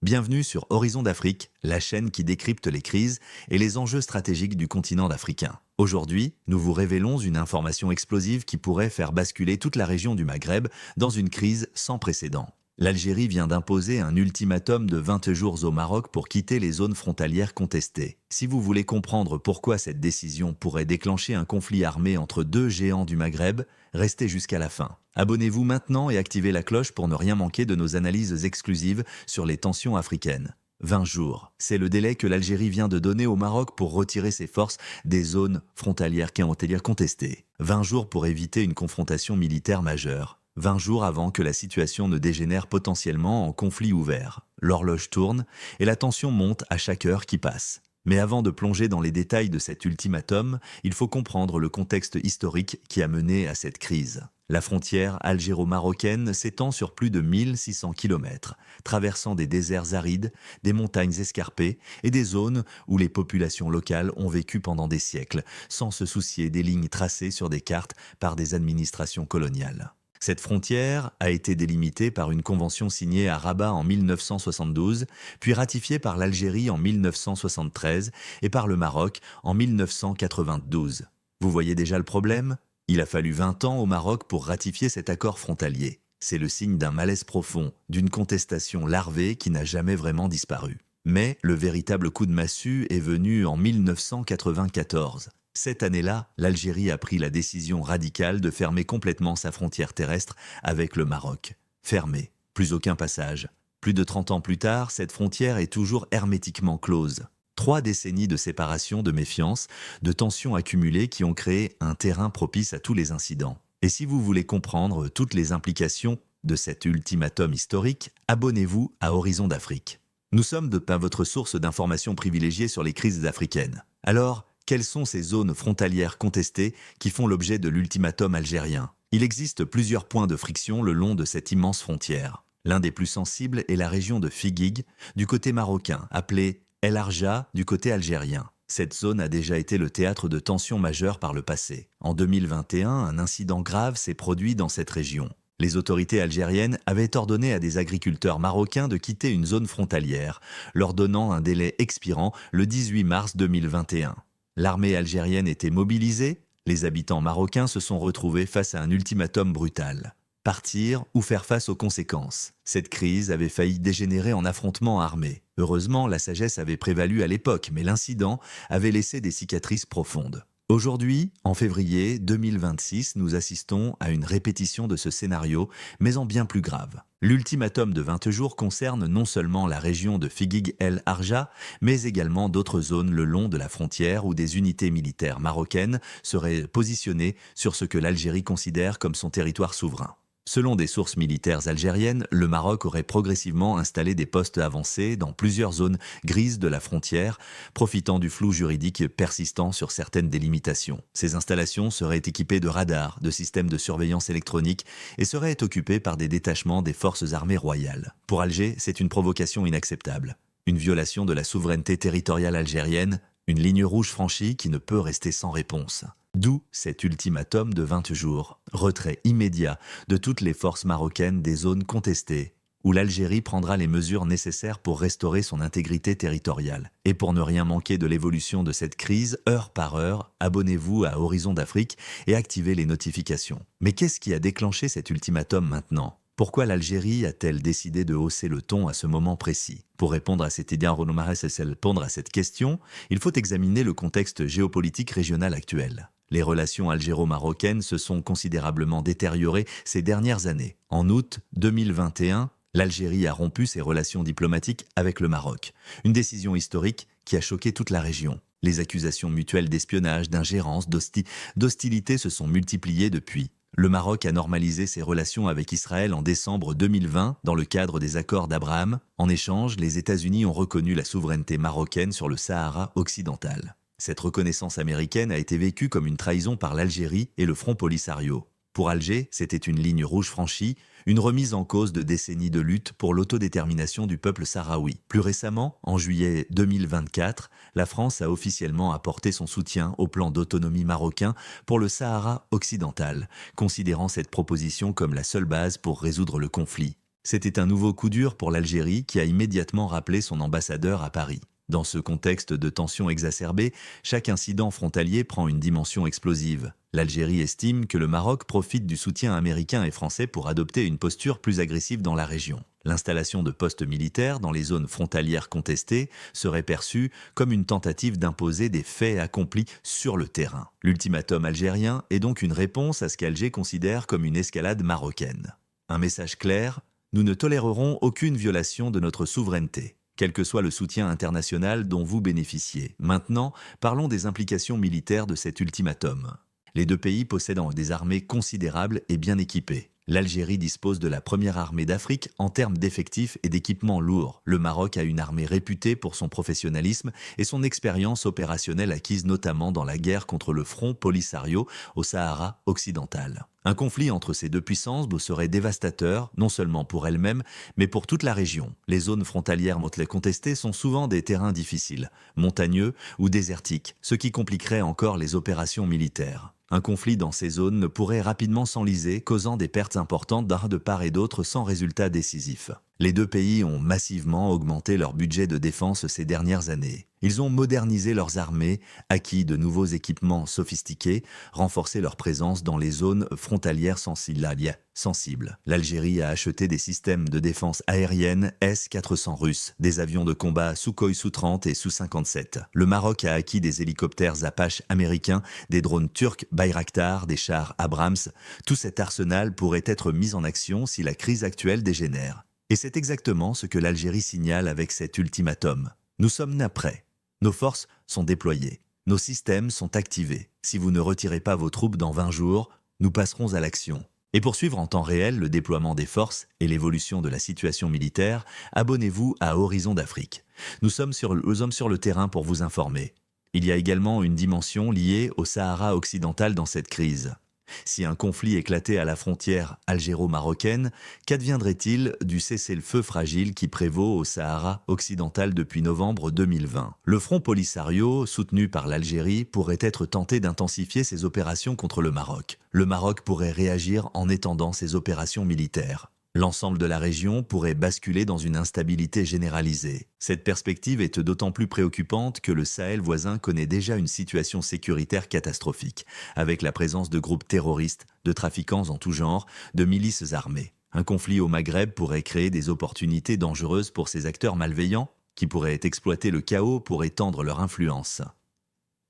Bienvenue sur Horizon d'Afrique, la chaîne qui décrypte les crises et les enjeux stratégiques du continent africain. Aujourd'hui, nous vous révélons une information explosive qui pourrait faire basculer toute la région du Maghreb dans une crise sans précédent. L'Algérie vient d'imposer un ultimatum de 20 jours au Maroc pour quitter les zones frontalières contestées. Si vous voulez comprendre pourquoi cette décision pourrait déclencher un conflit armé entre deux géants du Maghreb, restez jusqu'à la fin. Abonnez-vous maintenant et activez la cloche pour ne rien manquer de nos analyses exclusives sur les tensions africaines. 20 jours, c'est le délai que l'Algérie vient de donner au Maroc pour retirer ses forces des zones frontalières qui ont été contestées. 20 jours pour éviter une confrontation militaire majeure. 20 jours avant que la situation ne dégénère potentiellement en conflit ouvert. L'horloge tourne et la tension monte à chaque heure qui passe. Mais avant de plonger dans les détails de cet ultimatum, il faut comprendre le contexte historique qui a mené à cette crise. La frontière algéro-marocaine s'étend sur plus de 1600 km, traversant des déserts arides, des montagnes escarpées et des zones où les populations locales ont vécu pendant des siècles, sans se soucier des lignes tracées sur des cartes par des administrations coloniales. Cette frontière a été délimitée par une convention signée à Rabat en 1972, puis ratifiée par l'Algérie en 1973 et par le Maroc en 1992. Vous voyez déjà le problème ? Il a fallu 20 ans au Maroc pour ratifier cet accord frontalier. C'est le signe d'un malaise profond, d'une contestation larvée qui n'a jamais vraiment disparu. Mais le véritable coup de massue est venu en 1994. Cette année-là, l'Algérie a pris la décision radicale de fermer complètement sa frontière terrestre avec le Maroc. Fermée, plus aucun passage. Plus de 30 ans plus tard, cette frontière est toujours hermétiquement close. 3 décennies de séparation, de méfiance, de tensions accumulées qui ont créé un terrain propice à tous les incidents. Et si vous voulez comprendre toutes les implications de cet ultimatum historique, abonnez-vous à Horizon d'Afrique. Nous sommes votre source d'informations privilégiée sur les crises africaines. Alors, quelles sont ces zones frontalières contestées qui font l'objet de l'ultimatum algérien? Il existe plusieurs points de friction le long de cette immense frontière. L'un des plus sensibles est la région de Figuig, du côté marocain, appelée El Arja du côté algérien. Cette zone a déjà été le théâtre de tensions majeures par le passé. En 2021, un incident grave s'est produit dans cette région. Les autorités algériennes avaient ordonné à des agriculteurs marocains de quitter une zone frontalière, leur donnant un délai expirant le 18 mars 2021. L'armée algérienne était mobilisée, les habitants marocains se sont retrouvés face à un ultimatum brutal. Partir ou faire face aux conséquences. Cette crise avait failli dégénérer en affrontement armé. Heureusement, la sagesse avait prévalu à l'époque, mais l'incident avait laissé des cicatrices profondes. Aujourd'hui, en février 2026, nous assistons à une répétition de ce scénario, mais en bien plus grave. L'ultimatum de 20 jours concerne non seulement la région de Figuig El Arja, mais également d'autres zones le long de la frontière où des unités militaires marocaines seraient positionnées sur ce que l'Algérie considère comme son territoire souverain. Selon des sources militaires algériennes, le Maroc aurait progressivement installé des postes avancés dans plusieurs zones grises de la frontière, profitant du flou juridique persistant sur certaines délimitations. Ces installations seraient équipées de radars, de systèmes de surveillance électronique et seraient occupées par des détachements des forces armées royales. Pour Alger, c'est une provocation inacceptable. Une violation de la souveraineté territoriale algérienne, une ligne rouge franchie qui ne peut rester sans réponse. D'où cet ultimatum de 20 jours. Retrait immédiat de toutes les forces marocaines des zones contestées, où l'Algérie prendra les mesures nécessaires pour restaurer son intégrité territoriale. Et pour ne rien manquer de l'évolution de cette crise, heure par heure, abonnez-vous à Horizon d'Afrique et activez les notifications. Mais qu'est-ce qui a déclenché cet ultimatum maintenant ? Pourquoi l'Algérie a-t-elle décidé de hausser le ton à ce moment précis? Pour répondre à cette question, il faut examiner le contexte géopolitique régional actuel. Les relations algéro-marocaines se sont considérablement détériorées ces dernières années. En août 2021, l'Algérie a rompu ses relations diplomatiques avec le Maroc. Une décision historique qui a choqué toute la région. Les accusations mutuelles d'espionnage, d'ingérence, d'hostilité se sont multipliées depuis. Le Maroc a normalisé ses relations avec Israël en décembre 2020 dans le cadre des accords d'Abraham. En échange, les États-Unis ont reconnu la souveraineté marocaine sur le Sahara occidental. Cette reconnaissance américaine a été vécue comme une trahison par l'Algérie et le Front Polisario. Pour Alger, c'était une ligne rouge franchie, une remise en cause de décennies de lutte pour l'autodétermination du peuple sahraoui. Plus récemment, en juillet 2024, la France a officiellement apporté son soutien au plan d'autonomie marocain pour le Sahara occidental, considérant cette proposition comme la seule base pour résoudre le conflit. C'était un nouveau coup dur pour l'Algérie qui a immédiatement rappelé son ambassadeur à Paris. Dans ce contexte de tensions exacerbées, chaque incident frontalier prend une dimension explosive. L'Algérie estime que le Maroc profite du soutien américain et français pour adopter une posture plus agressive dans la région. L'installation de postes militaires dans les zones frontalières contestées serait perçue comme une tentative d'imposer des faits accomplis sur le terrain. L'ultimatum algérien est donc une réponse à ce qu'Alger considère comme une escalade marocaine. Un message clair: nous ne tolérerons aucune violation de notre souveraineté, quel que soit le soutien international dont vous bénéficiez. Maintenant, parlons des implications militaires de cet ultimatum. Les deux pays possèdent des armées considérables et bien équipées. L'Algérie dispose de la première armée d'Afrique en termes d'effectifs et d'équipements lourds. Le Maroc a une armée réputée pour son professionnalisme et son expérience opérationnelle acquise notamment dans la guerre contre le Front Polisario au Sahara occidental. Un conflit entre ces deux puissances serait dévastateur, non seulement pour elles-mêmes, mais pour toute la région. Les zones frontalières contestées sont souvent des terrains difficiles, montagneux ou désertiques, ce qui compliquerait encore les opérations militaires. Un conflit dans ces zones pourrait rapidement s'enliser, causant des pertes importantes de part et d'autre sans résultat décisif. Les deux pays ont massivement augmenté leur budget de défense ces dernières années. Ils ont modernisé leurs armées, acquis de nouveaux équipements sophistiqués, renforcé leur présence dans les zones frontalières sensibles. L'Algérie a acheté des systèmes de défense aérienne S-400 russes, des avions de combat Sukhoi Su-30 et Su-57. Le Maroc a acquis des hélicoptères Apache américains, des drones turcs Bayraktar, des chars Abrams. Tout cet arsenal pourrait être mis en action si la crise actuelle dégénère. Et c'est exactement ce que l'Algérie signale avec cet ultimatum. Nous sommes prêts. Nos forces sont déployées. Nos systèmes sont activés. Si vous ne retirez pas vos troupes dans 20 jours, nous passerons à l'action. Et pour suivre en temps réel le déploiement des forces et l'évolution de la situation militaire, abonnez-vous à Horizon d'Afrique. Nous sommes sur le terrain pour vous informer. Il y a également une dimension liée au Sahara occidental dans cette crise. Si un conflit éclatait à la frontière algéro-marocaine, qu'adviendrait-il du cessez-le-feu fragile qui prévaut au Sahara occidental depuis novembre 2020 ? Le Front Polisario, soutenu par l'Algérie, pourrait être tenté d'intensifier ses opérations contre le Maroc. Le Maroc pourrait réagir en étendant ses opérations militaires. L'ensemble de la région pourrait basculer dans une instabilité généralisée. Cette perspective est d'autant plus préoccupante que le Sahel voisin connaît déjà une situation sécuritaire catastrophique, avec la présence de groupes terroristes, de trafiquants en tout genre, de milices armées. Un conflit au Maghreb pourrait créer des opportunités dangereuses pour ces acteurs malveillants, qui pourraient exploiter le chaos pour étendre leur influence.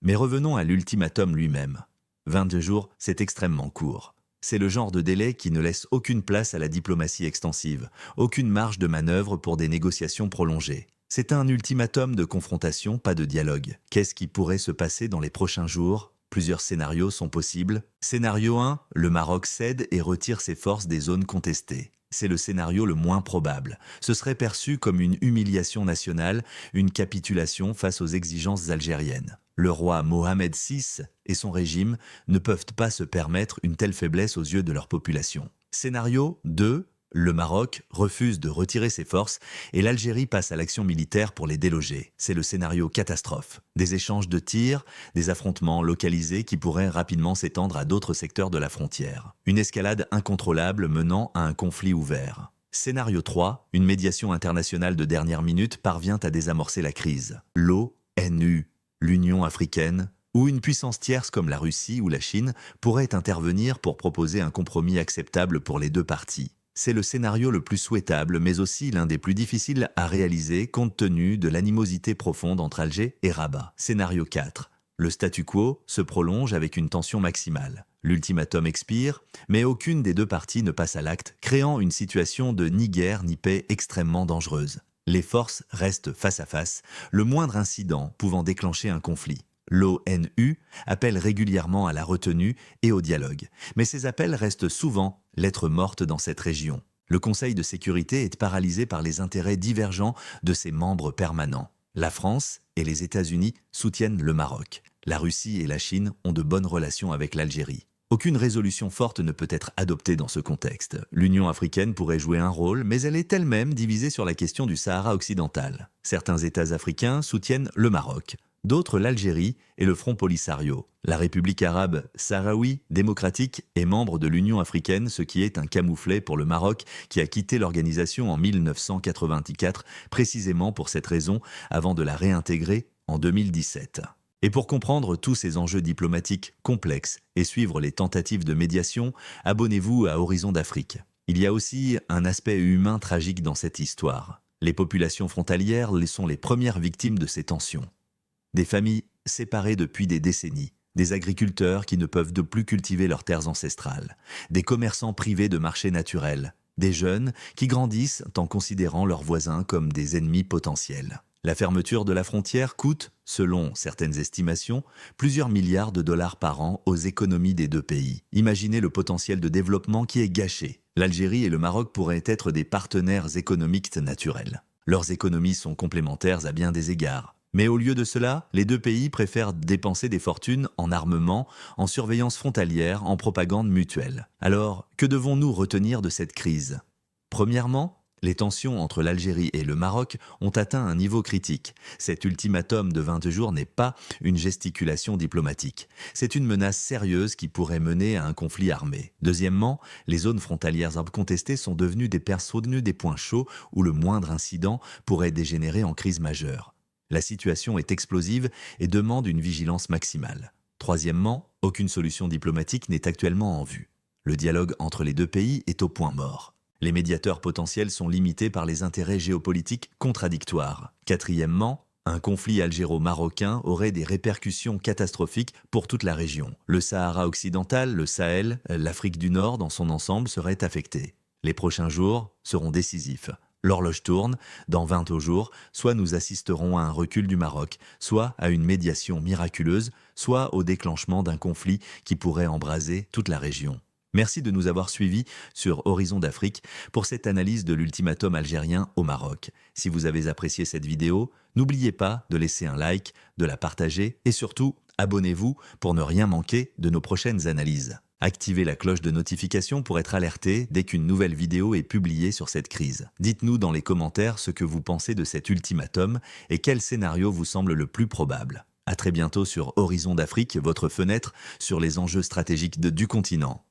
Mais revenons à l'ultimatum lui-même. 22 jours, c'est extrêmement court. C'est le genre de délai qui ne laisse aucune place à la diplomatie extensive, aucune marge de manœuvre pour des négociations prolongées. C'est un ultimatum de confrontation, pas de dialogue. Qu'est-ce qui pourrait se passer dans les prochains jours ? Plusieurs scénarios sont possibles. Scénario 1, le Maroc cède et retire ses forces des zones contestées. C'est le scénario le moins probable. Ce serait perçu comme une humiliation nationale, une capitulation face aux exigences algériennes. Le roi Mohamed VI et son régime ne peuvent pas se permettre une telle faiblesse aux yeux de leur population. Scénario 2, le Maroc refuse de retirer ses forces et l'Algérie passe à l'action militaire pour les déloger. C'est le scénario catastrophe. Des échanges de tirs, des affrontements localisés qui pourraient rapidement s'étendre à d'autres secteurs de la frontière. Une escalade incontrôlable menant à un conflit ouvert. Scénario 3, une médiation internationale de dernière minute parvient à désamorcer la crise. L'ONU, l'Union africaine, ou une puissance tierce comme la Russie ou la Chine pourrait intervenir pour proposer un compromis acceptable pour les deux parties. C'est le scénario le plus souhaitable, mais aussi l'un des plus difficiles à réaliser compte tenu de l'animosité profonde entre Alger et Rabat. Scénario 4. Le statu quo se prolonge avec une tension maximale. L'ultimatum expire, mais aucune des deux parties ne passe à l'acte, créant une situation de ni guerre ni paix extrêmement dangereuse. Les forces restent face à face, le moindre incident pouvant déclencher un conflit. L'ONU appelle régulièrement à la retenue et au dialogue, mais ces appels restent souvent lettre morte dans cette région. Le Conseil de sécurité est paralysé par les intérêts divergents de ses membres permanents. La France et les États-Unis soutiennent le Maroc. La Russie et la Chine ont de bonnes relations avec l'Algérie. Aucune résolution forte ne peut être adoptée dans ce contexte. L'Union africaine pourrait jouer un rôle, mais elle est elle-même divisée sur la question du Sahara occidental. Certains États africains soutiennent le Maroc, d'autres l'Algérie et le Front Polisario. La République arabe sahraoui démocratique est membre de l'Union africaine, ce qui est un camouflet pour le Maroc qui a quitté l'organisation en 1984, précisément pour cette raison, avant de la réintégrer en 2017. Et pour comprendre tous ces enjeux diplomatiques complexes et suivre les tentatives de médiation, abonnez-vous à Horizon d'Afrique. Il y a aussi un aspect humain tragique dans cette histoire. Les populations frontalières sont les premières victimes de ces tensions. Des familles séparées depuis des décennies, des agriculteurs qui ne peuvent de plus cultiver leurs terres ancestrales, des commerçants privés de marchés naturels, des jeunes qui grandissent en considérant leurs voisins comme des ennemis potentiels. La fermeture de la frontière coûte, selon certaines estimations, plusieurs milliards de dollars par an aux économies des deux pays. Imaginez le potentiel de développement qui est gâché. L'Algérie et le Maroc pourraient être des partenaires économiques naturels. Leurs économies sont complémentaires à bien des égards. Mais au lieu de cela, les deux pays préfèrent dépenser des fortunes en armement, en surveillance frontalière, en propagande mutuelle. Alors, que devons-nous retenir de cette crise ? Premièrement, les tensions entre l'Algérie et le Maroc ont atteint un niveau critique. Cet ultimatum de 20 jours n'est pas une gesticulation diplomatique. C'est une menace sérieuse qui pourrait mener à un conflit armé. Deuxièmement, les zones frontalières contestées sont devenues des points chauds où le moindre incident pourrait dégénérer en crise majeure. La situation est explosive et demande une vigilance maximale. Troisièmement, aucune solution diplomatique n'est actuellement en vue. Le dialogue entre les deux pays est au point mort. Les médiateurs potentiels sont limités par les intérêts géopolitiques contradictoires. Quatrièmement, un conflit algéro-marocain aurait des répercussions catastrophiques pour toute la région. Le Sahara occidental, le Sahel, l'Afrique du Nord dans son ensemble seraient affectés. Les prochains jours seront décisifs. L'horloge tourne, dans 20 jours, soit nous assisterons à un recul du Maroc, soit à une médiation miraculeuse, soit au déclenchement d'un conflit qui pourrait embraser toute la région. Merci de nous avoir suivis sur Horizon d'Afrique pour cette analyse de l'ultimatum algérien au Maroc. Si vous avez apprécié cette vidéo, n'oubliez pas de laisser un like, de la partager et surtout, abonnez-vous pour ne rien manquer de nos prochaines analyses. Activez la cloche de notification pour être alerté dès qu'une nouvelle vidéo est publiée sur cette crise. Dites-nous dans les commentaires ce que vous pensez de cet ultimatum et quel scénario vous semble le plus probable. À très bientôt sur Horizon d'Afrique, votre fenêtre sur les enjeux stratégiques du continent.